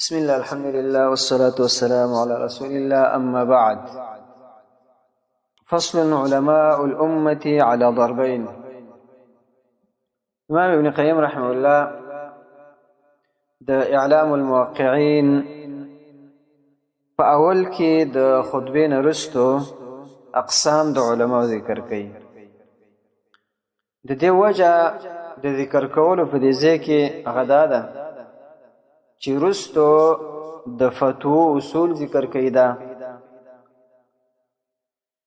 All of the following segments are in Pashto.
بسم الله الحمد لله والصلاة والسلام على رسول الله أما بعد. فصل علماء الأمة على ضربين. امام ابن قیم رحمه الله د اعلام الموقعين په اول کې د خطبې نه وروسته اقسام د علماء ذکر کوي. د دې وجه د ذکر کولو په دې ځای کې هغه دا ده چې وروسته د فتوو اصول ذکر کوي دا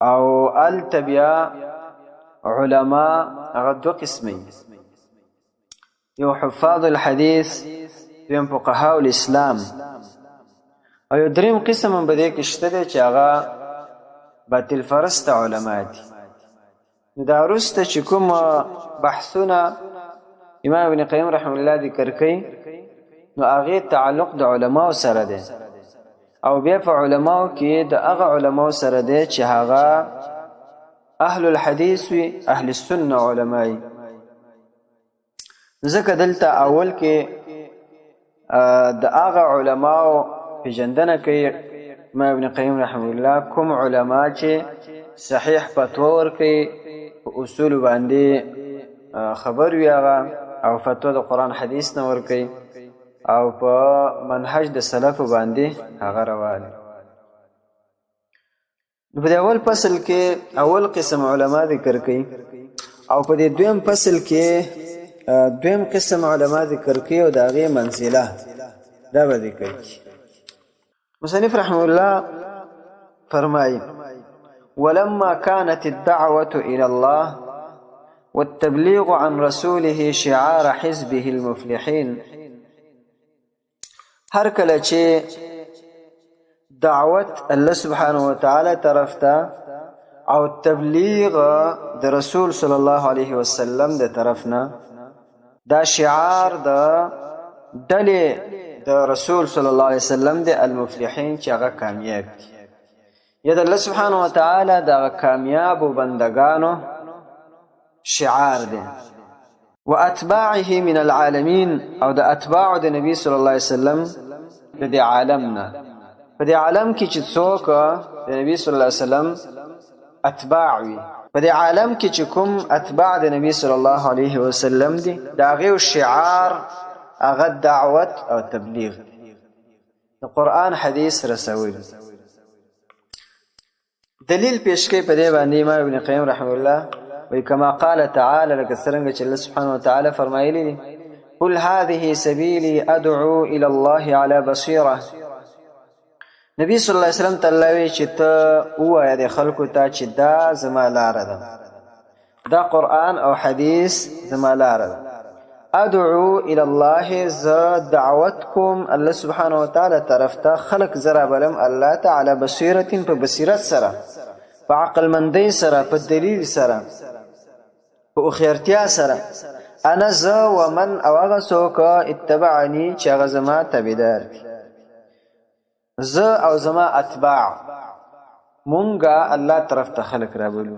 او التبیا علماء هغه دو قسمي، یو حفاظ الحديث، دویم فقهاء الاسلام، او یو دریم قسم هم په دې کې شته دی چې هغه باطل فرست علما دي. نو دا وروسته چې کوم بحثونه امام ابن قیم رحمه الله ذکر کوي نو هغې تعلق د علماو سره دی او بیا په علماو کې د هغه علماو سره دی چې هغه اهل الحدیث وي، اهل السنه علماء. ځکه دلته اول کې د هغه علماو پیژندنه کوي امام ابن قیم رحمه الله، کوم علما چې صحیح فتوا ورکوي، په اصول باندې خبر وي هغه، او فتوا د قرآن حدیث نه ورکوي او په منهج د سلف باندې هغه روان. په اول فصل کې اول قسم علما ذکر کوي او په دې دویم فصل کې دویم قسم علما ذکر کوي او د هغې منزله دا به ذکر کوي. مصنف رحمه الله فرمایي: ولما كانت الدعوة إلى الله والتبليغ عن رسوله شعار حزبه المفلحين، هر کله چې دعوت الله سبحانه وتعالى طرف ته او تبلیغ د رسول صلی الله علیه وسلم د طرف نه، دا شعار د ډلې د رسول صلی الله علیه وسلم د المفلحین چې هغه کامیاب دي، یا د الله سبحانه وتعالی د کامیابو بندگانو شعار دی. واتباعه من العالمین، او د اتباع د نبی صلی الله علیه وسلم د دې عالم نه، په دې عالم کې چې څوک د نبی صلی الله علیه وسلم اتباع وي، په دې عالم کې چې کوم اتباع د نبی صلی الله علیه وسلم دي، د هغې شعار هغه دعوت او تبلیغ د قرآن حدیث رسول. دلیل پیش کوي په دې باندې امام ابن قیم رحمه الله وی کما قال تعالی، لکه څرنګه چې الله سبحانه وتعالی فرمایلی دي: قل هذه سبیلی ادعو الى الله على بصیره. نبی صلی الله علیه وسلم ته الله وی چې ته ووایه د خلکو ته چې دا زما لاره ده، دا قرآن او حدیث زما لاره ده. ادعو الى الله، زه دعوت کوم الله سبحانه وتعالی طرف ته، خلق زرا بلم الله ته على بصیرت، په بصیرت سره، په عقل مندۍ سره، په دلیل سره، په هوښیارتیا سره. انا زه ومن او هغه څوک اتبعنی چې هغه زما تابعدار دي، زه او زما اتباع، مونږه الله طرف ته خلق رابولو.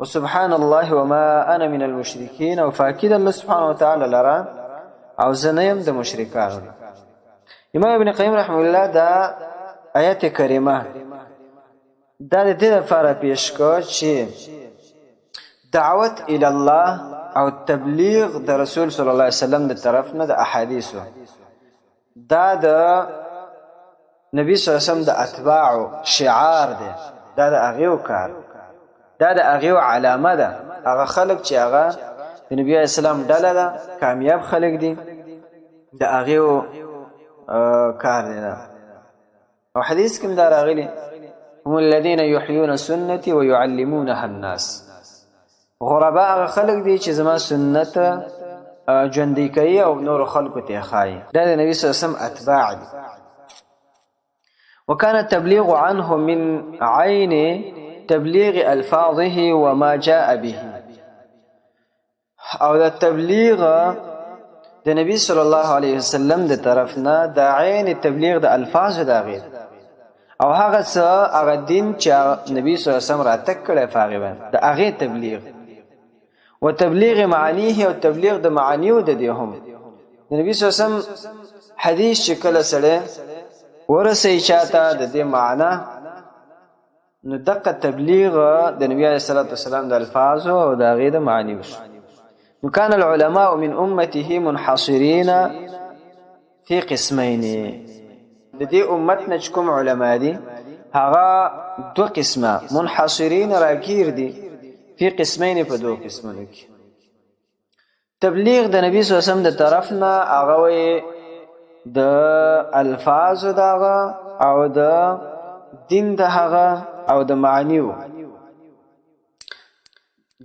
وسبحان الله وما انا من المشرکین، او فاکید الله سبحانه وتعالی لره او زه نه یم د مشرکانو. امام ابن قیم رحمه الله دا آیت کریمه دا د دې لپاره پیش کړ چې دعوت الی الله او تبلیغ د رسول صلی الله علیه وسلم د طرف نه د احادیثو، دا د نبی صلی الله علیه وسلم د اتباعو شعار دی، دا د هغې کار، دا د هغې علامه ده. هغه خلک چې هغه د نبی علیه السلام ډله ده، کامیاب خلک دي، د هغې کار دی دا. او حدیث کې هم دا راغلي: هم الذین یحیون سنتي ویعلمونها الناس. غربا هغه خلک دي چې زما سنت ژوندی کوي او نورو خلکو ته یې ښایي، دا د نبي صلی الله علیه وسلم اتباع دي. وكان التبلیغ عنه من عین تبلیغ الفاظه وما جاء به، او د تبلیغ د نبی صلی الله علیه وسلم د طرف نه د عین تبلیغ د الفاظ د هغې او هغه څه هغه دین چې نبی صلی الله علیه وسلم راتګ کړی په هغې باندې د هغې تبلیغ، و تبلیغ معانیه او تبلیغ د معانیو د دې هم، د نبی صلی الله علیه وسلم حدیث چې کله سره ورسې چاته د دې معنا نو دقه تبلیغ د نبی علیه الصلاة والسلام د الفاظ او د هغې د معانی وشو. نو کان العلماء من امته منحصرین فی قسمین، د دې امت نه چې کوم علما دي هغه دو قسمه منحصرین راګیر دي فی قسمین په دو قسمونو کې. تبلیغ د نبی صلی الله علیه وسلم د طرف نه هغه وی د الفاظ دغه او د دین د هغه او د معنیو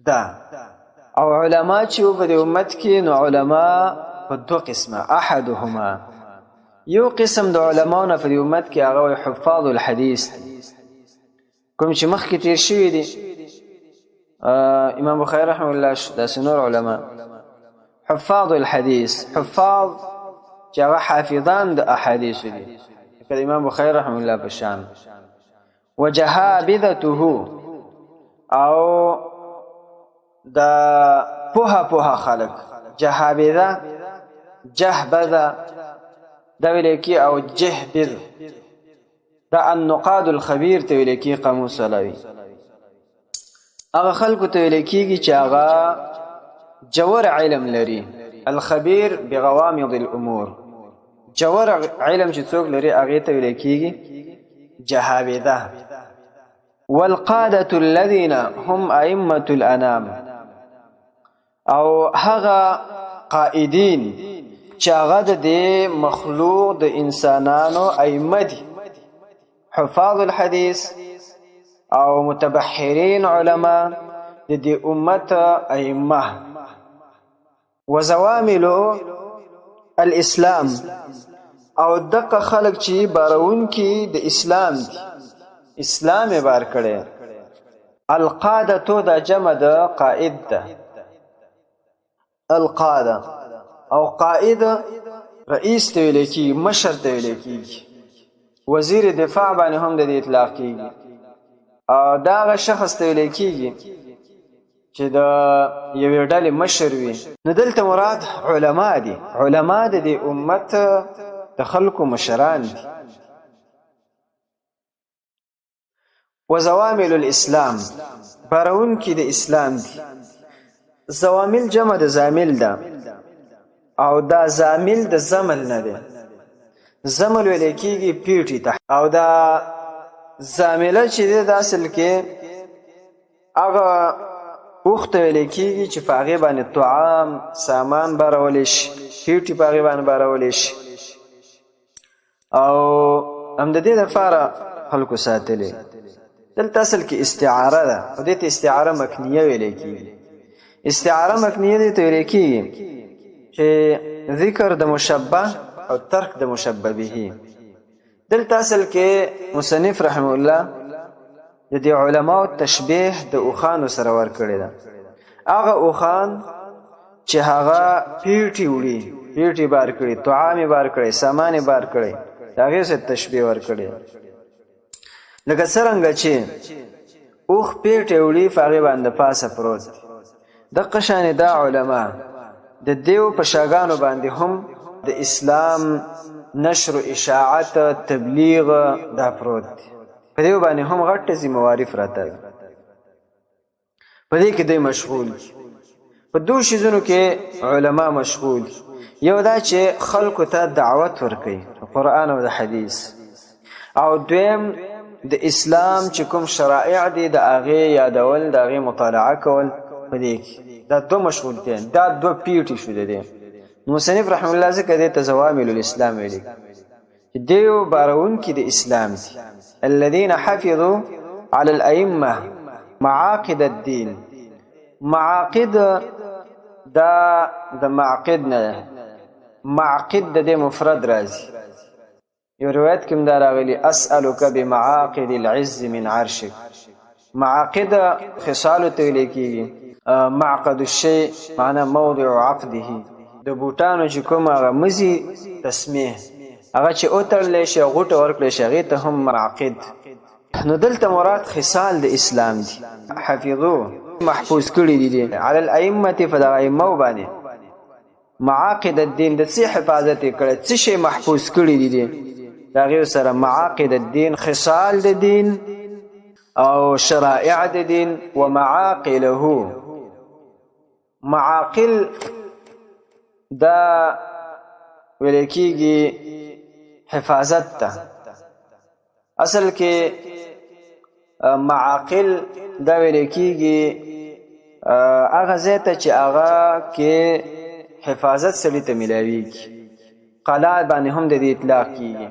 دا، او علما چې په دې امت کې نو علما په دو قسمه. احدهما یو قسم د علماونه په دې امت کې هغه حفاظ الحدیث کوم چې مخکې تیر شوي دي. امام بخاری رحمه الله داسې نور علما حفاظ الحدیث، حفاظ چې هغه حافظان د احادیث دي که امام بخاری رحمه الله په شان. وجهابذته او دا پوها خلق، جهابذه جهبذه دا ویل کی او جهبذ دا النقاد الخبیر ته ویل کی قاموس علاوی. هغه خلکو ته ویل کیږي چې هغه جوهر علم لري، الخبیر بغوامض الامور، جوهر علم چې څوک لري هغه ته ویل کیږي جهابذه. والقادة الذين هم ائمة الانام او هغه قائدین چې هغه د مخلوق د انسانانو ائمه دي، حفاظ الحدیث او متبحرین علما د دې امت ائمه. وزوامل الاسلام او دغه خلق چې بارون کې د اسلام دي، اسلام بار کړي. القاده تو د جمع د قائد ده، القاده او قائد رئیس ته ویل کیږي، مشر ته ویل کیږي، وزیر دفاع باندې هم د دې اطلاق کیږي. او دا شخص ته ویل کیږي چې د یوې ډلې مشر وي. نو دلته مراد علما دي، علما د دې امت د خلکو مشران دي. وزوامل الاسلام بارون کې د اسلام دي. زوامل جمع د زامل ده او دا زامل د زمل نه ده. زمل ویل کیږي پیټي ته، او دا زامله چې د اصل کې هغه وخت ویل کیږي چې په هغې باندې طعام سامان بارولی شي، پیټي په هغې باندې بارولی شي. او هم د دې دپاره خلکو ساتلی. دلته اصل کې استعاره ده او دې ته استعاره مکنیه ویل کیږي. استعاره مکنیه دې ته ویل کیږي چې ذکر د مشبه او ترک د مشبه به. دلته اصل کې مصنف رحمه الله د دې علماء تشبیه د اوخانو سره ورکړی ده. هغه اوخان چې هغه پیټي وړي، پیټي بار کړي، طعام بار کړي، سامان بار کړي، د هغې سره تشبیه ورکړی. لکه څرنګه چې اوښ پیټی وړي په هغې باندې پاسه پروت دی، دقه شانې دا علما د دیو په شاګانو باندې هم د اسلام نشر و اشاعت تبلیغ دا پروت دی. په دیو باندې هم غټه ذمهواري پرته ده، په دې کې دوی مشغول دي. په دوه شیزونو کې علما مشغول دي. یو دا چې خلکو ته دعوت ورکوي قرآن او د حدیث، او دویم د اسلام چې کوم شرائع دي د هغې یادول، د هغې مطالعه کول. په دې کې دا دوه مشغول دي، دا دوه پیټي شو د دې. مصنف رحمه الله ځکه دې ته زوامل الاسلام ویلي چې دیو بارونکي د اسلام دي. الذين حفظوا على الائمه معاقد الدين. معاقد دا د معقد نه، معقد د دې مفرد راځي. یو روایت کې دا راغلی اسألک بمعاقد العز من عرشک. معاقد خصال ته ویل کیږي. معقد الشیء معنا موضع عقده، د بوټانو چې کوم هغه مزي تسمیه هغه چې اوتړلی شي او غوټه ورکړی شي هغې ته هم معقد. نو دلته مراد خصال د اسلام دي. حفظو محفوظ کړي دي علی الائمة په دغه ائمو باندې معاقد الدین د څه حفاظت کړي څه شی محفوظ کړي دي د هغې سره معاقد الدین خصال د دین او شرائع د دین ومعاقله معاقل دا ویل کېږي حفاظت ته اصل کې معاقل دا ویل کېږي هغه ځای ته چې هغه کې حفاظت سړي ته میلاویږي قلعه باندې هم د دې اطلاق کېږي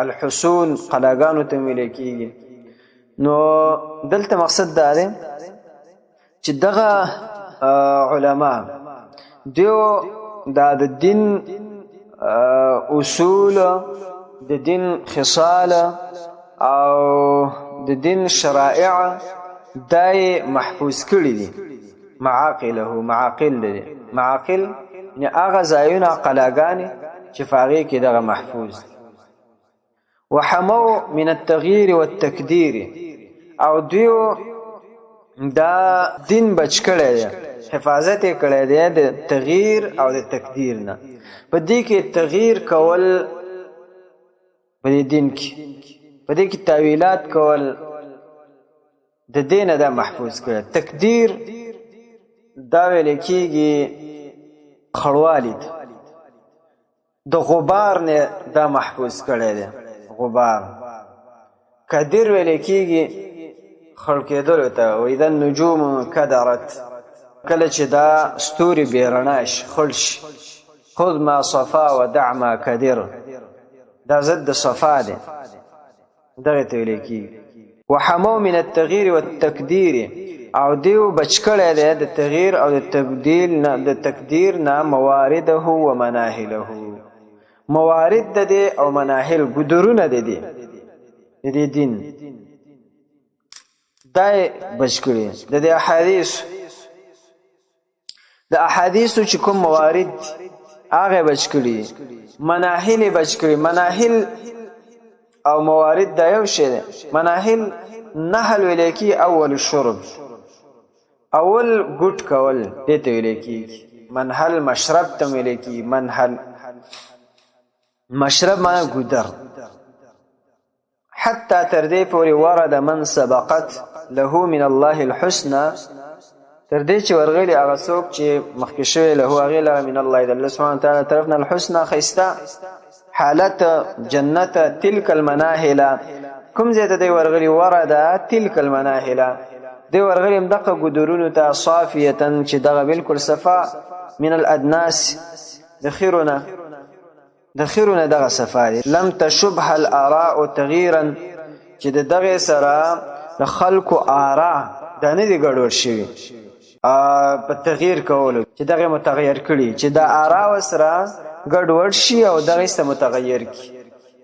الحصون قلاګانو ته ویل کېږي نو دلته مقصد دا دی چې دغه علما دیو دا د دین اصول د دین خصال او د دین شرائع دای محفوظ کړي دي معاقله معاقل دي معاقل نه هغه ځایونه قلاګانې چې فاغې کې دغه محفوظ وحمو من التغییر والتکدیر او دیو دا دین بچ کړی دی حفاظت یې کړی دی د تغییر او د تکدیر نه په دې کې تغییر کول په دې دین کې په دې کې تاویلات کول د دین دا محفوظ کړی تکدیر دا ویل کېږي خړوالی د غبار نه دا محفوظ کړی دی غبار کدیر ویل کېږي خړ کېدلو ته وایي د نجوم کدرت کله چې دا ستوري بې رڼا شي خړ شي خذ ما صفا ودع ما کدر دا ضد د صفا دی دغه ته ویل کېږي وحمو من التغییر والتکدیر او دیو بچ کړی دی د تغییر او د تبدیل نه د تکدیر نه موارده و مناهله موارد د دې او مناهل ګدرونه د دې د دې دین دا بچ کړی د دې احادیث چې کوم موارد هغه بچ کړي مناهل بچ کړي مناهل او موارد دا یو شی دی مناهل نهل ویل کی اول الشرب اول ګټ کول دې ته ویل کی منهل مشرب ته ویل کی منهل مشرب معنا ګودر حتى تر دې پورې ورد من سبقت له من الله الحسنى تر دې چې ورغلی هغه څوک چې مخکې شوی له هغې لره من الله د الله سبحانه وتعالی طرف نه الحسنى ښایسته حالت جنت تلک المناهله کوم ځای ته دی ورغلی ورده تلک المناهله دی ورغلی همدغه ګودرونو ته صافیة چې دغه بلکل صفا من الادناس د خیرونه دغه صفا دی لم تشبه الاراء تغییرا چې د دغې سره د خلکو آراء دا نه دي ګډوډ شوي په تغییر کولو چې دغه متغیر کړي چې د آراء سره ګډوډ شي او دغه سره متغیر کی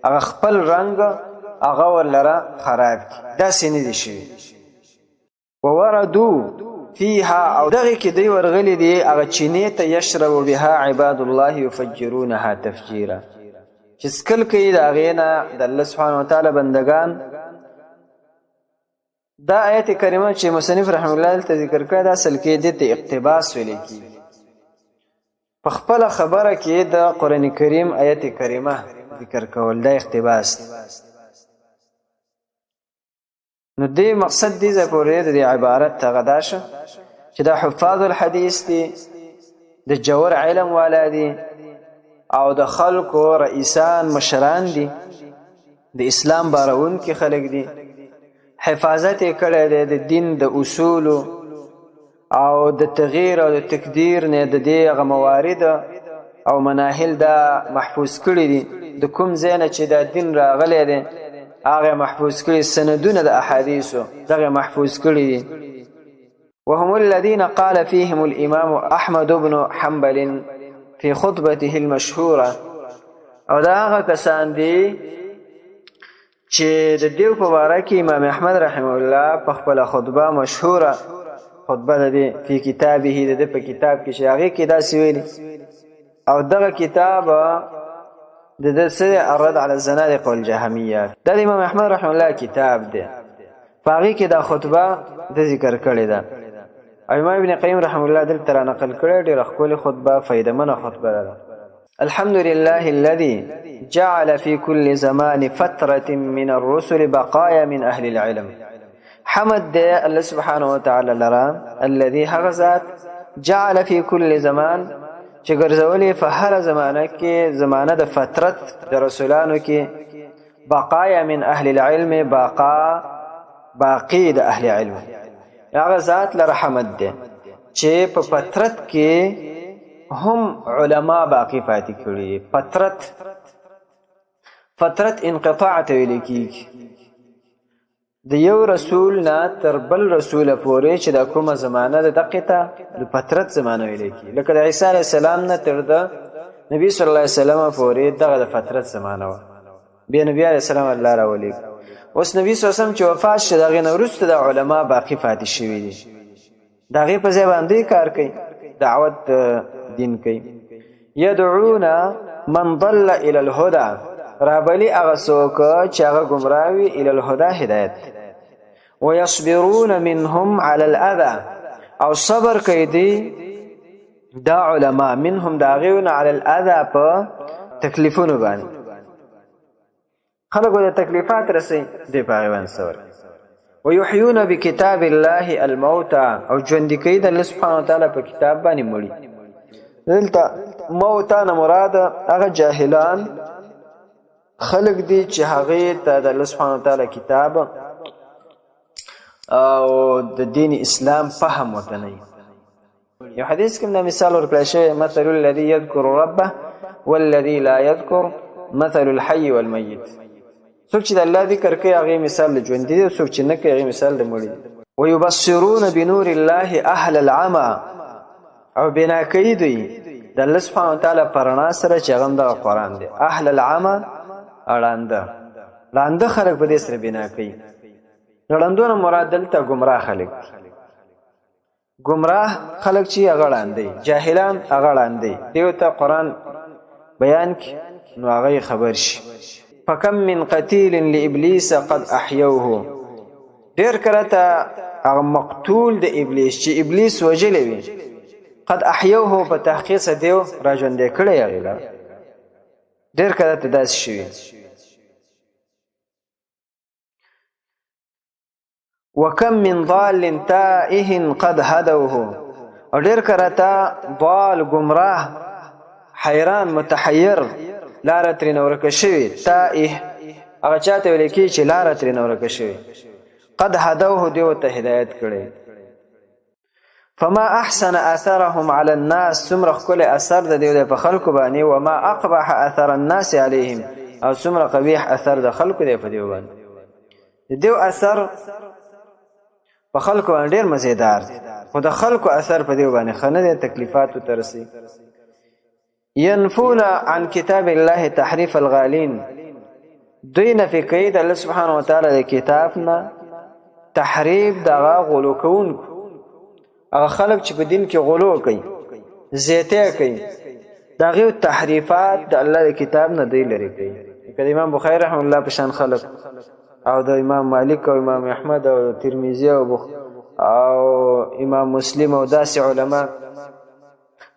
هغه خپل رنگ هغه ولره خراب کی داسې نه دي شوي ووردو فيها او دغه کې دی ورغلي دي هغه چینې ته یشرب بها عباد الله يفجرونها تفجیرا چې سکل کوي د هغې نه د الله سبحانه وتعالی بندگان دا آیت کریمه چې مصنف رحمه الله دلته ذکر کړی دا اصل کې دې ته اقتباس ویل کېږي په خپله خبره کې د قرآن کریم آیت کریمه ذکر کول دا اقتباس دی نو دې مقصد دې ځای پورې د عبارت هغه دا شه چې دا حفاظ الحدیث دي د جوور علم والا دي او د خلکو رئیسان مشران دي د اسلام بارونکي خلک دي حفاظت یې کړی دی د دین د اصولو او د تغییر او د تکدیر نه د دې هغه موارد او مناهل دا محفوظ کړي دي د کوم ځای نه چې دا دین راغلی دی هغه محفوظ کړي سندونه د احادیثو دغه محفوظ کړي دي وهم الذين قال فيهم الامام احمد بن حنبل في خطبته المشهوره او دا هغه کسان دي چې د دیو په باره کې امام احمد رحمه الله په خپله خطبه مشهوره خطبه ده دی فی کتابه د ده په کتاب کې چې هغې کې داسې ویلي او دغه کتاب د ده څه الرد علی الزنادقه والجهمیه دا د امام احمد رحمه الله کتاب دی په هغې کې دا خطبه د ذکر کړې ده امام ابن قیم رحمه الله دلته را نقل کړی ډېره ښکلې خطبه فایدهمنه خطبه ده. الحمد لله الذي جعل في كل زمان فترة من الرسل بقايا من أهل العلم. حمد ده الله سبحانه وتعالى لرا الذي هغه ذات جعل في كل زمان چې ګرځولې په هر زمانه کې زمانه د فترت د رسولانو کې بقايا من أهل العلم باقي د أهل علم. هغه ذات لرا حمد ده چې په فترت کې هم علماء باقی پاتې کړي. فترت انقطاع ته ویل کیږي د یو رسول نه تر بل رسول پورې چې د کومه زمانه د دقه ته د فترت زمانه ویل کیږي. لکه د عیسی علیه السلام نه تر د نبی صلی الله علیه وسلم پورې دغه د فترت زمانه و. بیا نبی علیه السلام الله راولي. اوس نبی صلی الله علیه وسلم چې وفات شه دغه نه وروسته د علما باقی پاتې شوي دي. دغه په ځای باندې کار کوي، دعوت دین کوي. يدعون من ضل الى الهدى رابلی هغه څوک چې هغه ګمراوي الى الهدى هدایت. ويصبرون منهم على الاذى او صبر کوي دي دا علما منهم داغیون على الاذى په تکلیفونو باندې خلکو د تکلیفات رسي دی په باندې صبر. ويحيون بكتاب الله الموتى او ژوند کوي د الله سبحانه وتعالى په کتاب باندې مړي. دلته موتى نه مراد هغه جاهلان خلق دي چې هغه ته د الله سبحانه وتعالى کتاب او د دین اسلام فهم وته نه. یو حدیث کې مثال ورکړل شوی مثل الذي يذكر ربه والذي لا يذكر مثل الحي والميت. څوک چې د الله ذکر کوي هغه مثال د ژوند دي، څوک چې نه کوي هغه مثال د مړي. ويبصرون بنور الله اهل العمى او بنا کوي دوی د الله سبحانه وتعالى پرانا سره چې هغه د قرآن دی. اهل العمى ړانده خلک په دې سره بنا کوي. ړندونه مراد دلته گمراه خلک، گمراه خلک چې هغه ړاندې، جاهلان هغه ړاندې دیو ته قرآن بیان کی نو هغه خبر شي. فکم من قتیل لابلیس قد احیوه. ډیر کرته هغه مقتول د ابلیس چې ابلیس وجلې وي قد احیوه په تحقیق سره دیو را ژوندې کړی هغه ډیر کرته داسې شوي. وکم من ضال تائه قد هدوه. او ډیر کرته ضال گمراه حیران متحیر لاره ترې نه ورکه شوي. تائه هغه چاته ویل کېږي چې لاره ترې نه ورکه شوي. قد هدوه دیو ته هدایت کړی. فما احسن اثرهم على الناس څومره ښکلی اثر د دیو په خلکو باندې. وما اقبح اثر الناس عليهم او څومره قبیح اثر د خلکو دی په دیو باندې. د دیو اثر په خلکو باندې ډېر مزیدار دی، خو د خلکو اثر په دیو باندې ښه نه دی، تکلیفاتو ته رسي. ينفون عن كتاب الله تحريف الغالين. دوی نفي کوي د الله سبحانه وتعالى د کتاب نه تحریف دغه غلو کوونکو. هغه خلک چې په دین کې غلو کوي، زیاته کوي، دغه تحریفات د الله د کتاب نه دی لري کوي. کله امام بخاری رحمه الله په شان خلک او د امام مالک او امام احمد او ترمذی او امام مسلم او داسې علما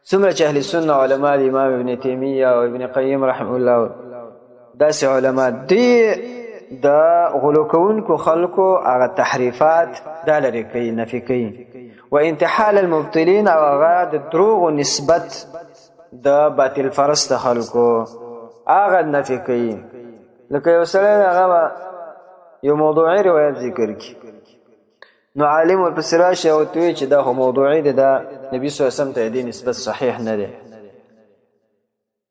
څومره چې اهل سنت علما د امام ابن تیمیه او ابن قیم رحمه الله داسې علما دی د غلو کوونکو خلکو هغه تحریفات دا لري کوي، نفي کوي. وانتحال المبطلين او هغه د دروغ نسبت د باطل فرست خلکو هغه نفي کوي. لکه یو سړی هغه یو موضوعي روایت ذکر کی نو عالم ورپسې راشي او ته وایي چې دا موضوعي دی، دا نبي صلی الله علیه وسلم ته دې نسبت صحیح نه دی.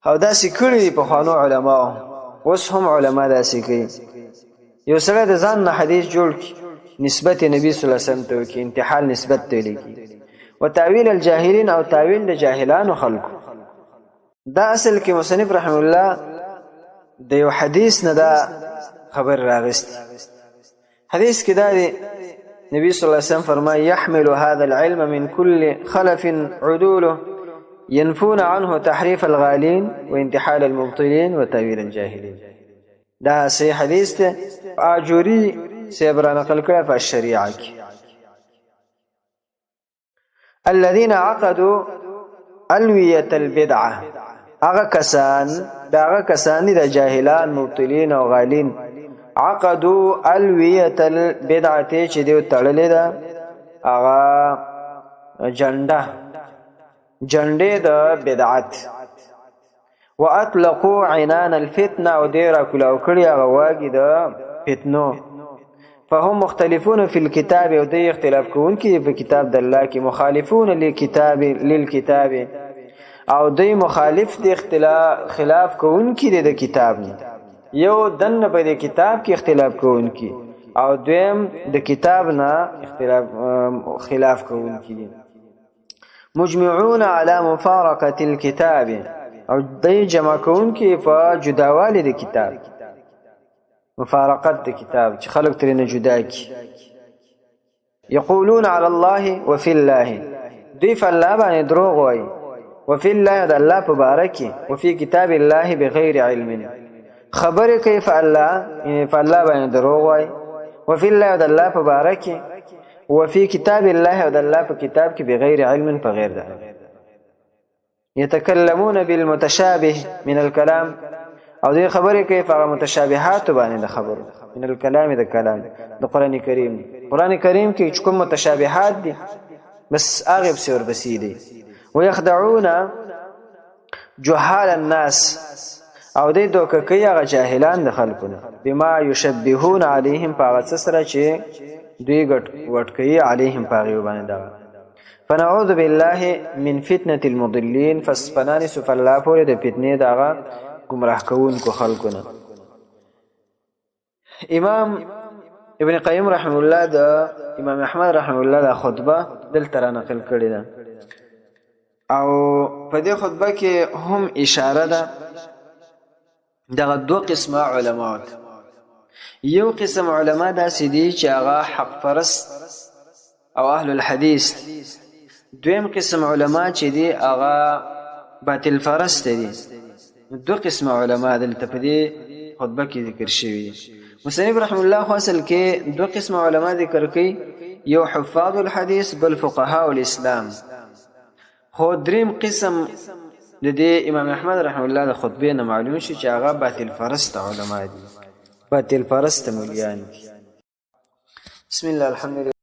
او داسې کړي دي پخوانو علماو، اوس هم علما داسې کوي. یو سړی د ځان نه حدیث جوړ کړي نسبت نبی صلی الله علیه وسلم ته وکړي، انتحال نسبت ته لیکي. وتاویل الجاهلین او تاویل د جاهلانو خلکو. دا اصل کې مصنف رحم الله د یو حدیث نه دا خبر راغستی. حدیث کې دا دی نبی صلی الله علیه وسلم فرمایي يحمل هذا العلم من كل خلف عدوله ينفون عنه تحريف الغالين وانتحال المبطلين وتاويل الجاهلين. دا صحیح حدیث ته آجوری سے برا نقل کړه په شریعه کې. الذين عقدوا الویة البدعه هغه کسان د جاهلان مبتلین او غالین عقدوا الویة البدعه چې دی تړلې ده هغه جنډې د بدعت واطلقوا عنان الفتنه او دیر کلاو کړي هغه واګي د فتنو فهم مختلفون في الكتاب او دی اختلاف کوونکي په کتاب د الله کې مخالفون للكتاب او دی مخالف دی خلاف کوونکي د کتاب نه یو دنه په د کتاب کې اختلاف کوونکي او دویم د کتاب نه خلاف کوونکي مجمعون على مفارقه الكتاب او دی جمع کوونکي په جداوالی د کتاب مفارقت د کتاب چې خلق ترې جدا کی یقولون علی الله وفي الله دوی په الله باندې دروغ وایي وفي الله د الله په باره کې وفي کتاب الله بغیر علم خبرې کوي په الله باندې دروغ وایي وفي الله د الله په باره کې وفي کتاب الله د الله په کتاب کې بغیر علم په غیر د يتكلمون بالمتشابه من الكلام او دې خبرې کوي په متشابهات باندې د خبرو من الكلام د کلام د قران کریم کې کوم متشابهات دي بس هغه به ور بسې دي ويخدعون جهال الناس او دې دوکه کوي هغه جاهلان د خلکو بما يشبهون عليهم په سره چې دوی ګټ کوي عليهم په باندې دا فنعوذ بالله من فتنة المضلين فسپنانی سوف الله پوری د فتنې دغه گمراه کوونکو خلقونه امام ابن قیم رحمه الله د امام احمد رحمه الله د خطبه دلته را نقل کړی ده او په دې خطبه کې هم اشاره ده دغه دوه قسمه علما یو قسم علما داسې دي چې هغه حق پرست او اهل الحديث دویم قسم علما چې دي هغه باطل پرست دي دو قسم علما دلته په دې خطبه کې ذکر شوی مصنف رحم الله اصل کې دو قسم علما ذکر کوي یو حفاظ الحديث بل فقهاء الاسلام خو دریم قسم د دې امام احمد رحم الله د خطبه نه معلوم شي چې هغه باطل پرست علما دي باطل پرست مليان بسم الله الحمد لله